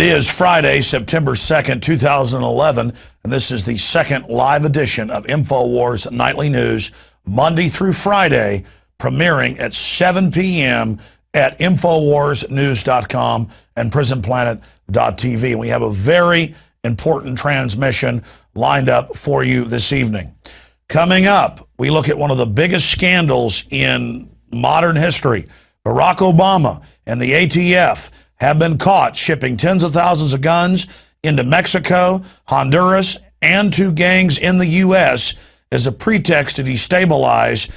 It is Friday, September 2nd, 2011, and this is the second live edition of Infowars Nightly News, Monday through Friday, premiering at 7 p.m. at InfowarsNews.com and PrisonPlanet.tv. And we have a very important transmission lined up for you this evening. Coming up, we look at one of the biggest scandals in modern history. Barack Obama and the ATF have been caught shipping tens of thousands of guns into Mexico, Honduras, and to gangs in the U.S. as a pretext to destabilize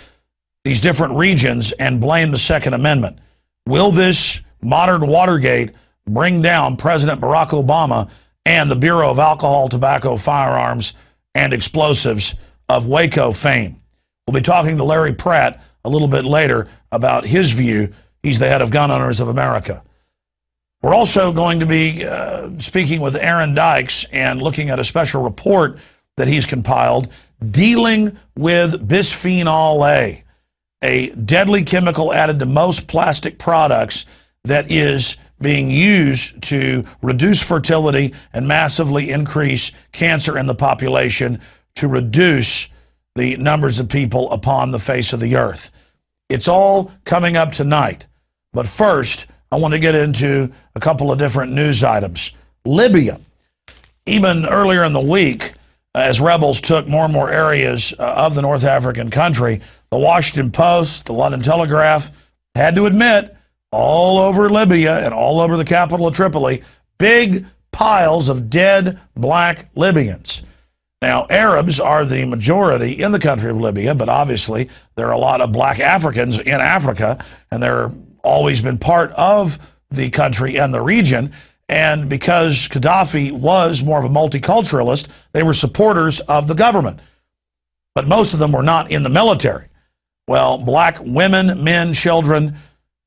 these different regions and blame the Second Amendment. Will this modern Watergate bring down President Barack Obama and the Bureau of Alcohol, Tobacco, Firearms, and Explosives of Waco fame? We'll be talking to Larry Pratt a little bit later about his view. He's the head of Gun Owners of America. We're also going to be speaking with Aaron Dykes and looking at a special report that he's compiled dealing with bisphenol A deadly chemical added to most plastic products that is being used to reduce fertility and massively increase cancer in the population, to reduce the numbers of people upon the face of the earth. It's all coming up tonight. But first, I want to get into a couple of different news items. Libya. Even earlier in the week, as rebels took more and more areas of the North African country, the Washington Post, the London Telegraph had to admit, all over Libya and all over the capital of Tripoli, big piles of dead black Libyans. Now, Arabs are the majority in the country of Libya, but obviously there are a lot of black Africans in Africa, and they're always been part of the country and the region. And because Gaddafi was more of a multiculturalist, they were supporters of the government. But most of them were not in the military. Well, black women, men, children,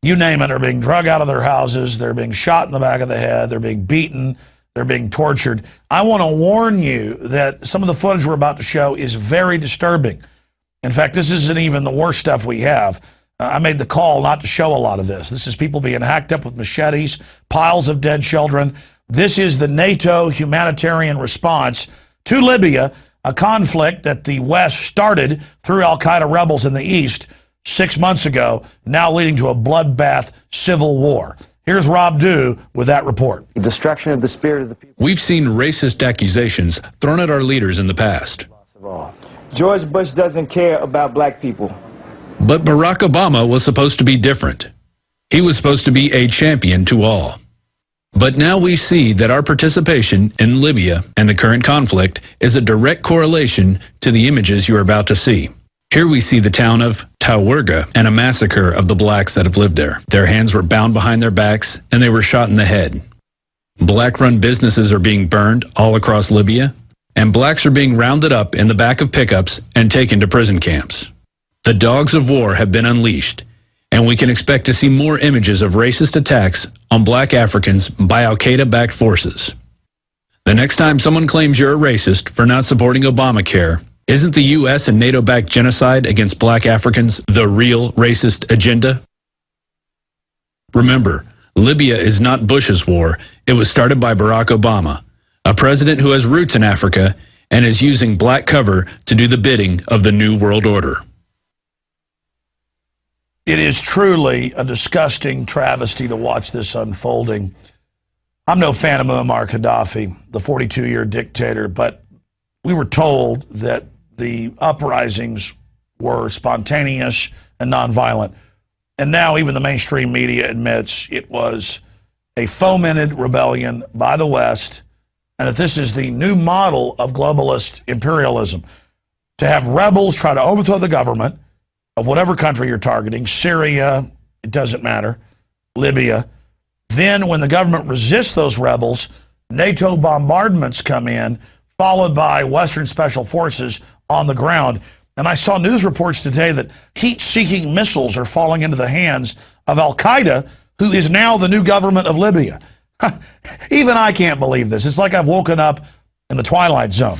you name it, are being drug out of their houses. They're being shot in the back of the head. They're being beaten. They're being tortured. I want to warn you that some of the footage we're about to show is very disturbing. In fact, this isn't even the worst stuff we have. I made the call not to show a lot of this. This is people being hacked up with machetes, piles of dead children. This is the NATO humanitarian response to Libya, a conflict that the West started through Al-Qaeda rebels in the East 6 months ago, now leading to a bloodbath civil war. Here's Rob Dew with that report. The destruction of the spirit of the people. We've seen racist accusations thrown at our leaders in the past. George Bush doesn't care about black people. But Barack Obama was supposed to be different. He was supposed to be a champion to all. But now we see that our participation in Libya and the current conflict is a direct correlation to the images you are about to see. Here we see the town of Tawerga and a massacre of the blacks that have lived there. Their hands were bound behind their backs and they were shot in the head. Black-run businesses are being burned all across Libya, and blacks are being rounded up in the back of pickups and taken to prison camps. The dogs of war have been unleashed, and we can expect to see more images of racist attacks on black Africans by Al-Qaeda-backed forces. The next time someone claims you're a racist for not supporting Obamacare, isn't the U.S. and NATO-backed genocide against black Africans the real racist agenda? Remember, Libya is not Bush's war. It was started by Barack Obama, a president who has roots in Africa and is using black cover to do the bidding of the New World Order. It is truly a disgusting travesty to watch this unfolding. I'm no fan of Muammar Gaddafi, the 42-year dictator, but we were told that the uprisings were spontaneous and nonviolent. And now even the mainstream media admits it was a fomented rebellion by the West, and that this is the new model of globalist imperialism. To have rebels try to overthrow the government of whatever country you're targeting, Syria, it doesn't matter, Libya. Then when the government resists those rebels, NATO bombardments come in, followed by Western special forces on the ground. And I saw news reports today that heat-seeking missiles are falling into the hands of Al-Qaeda, who is now the new government of Libya. Even I can't believe this. It's like I've woken up in the Twilight Zone.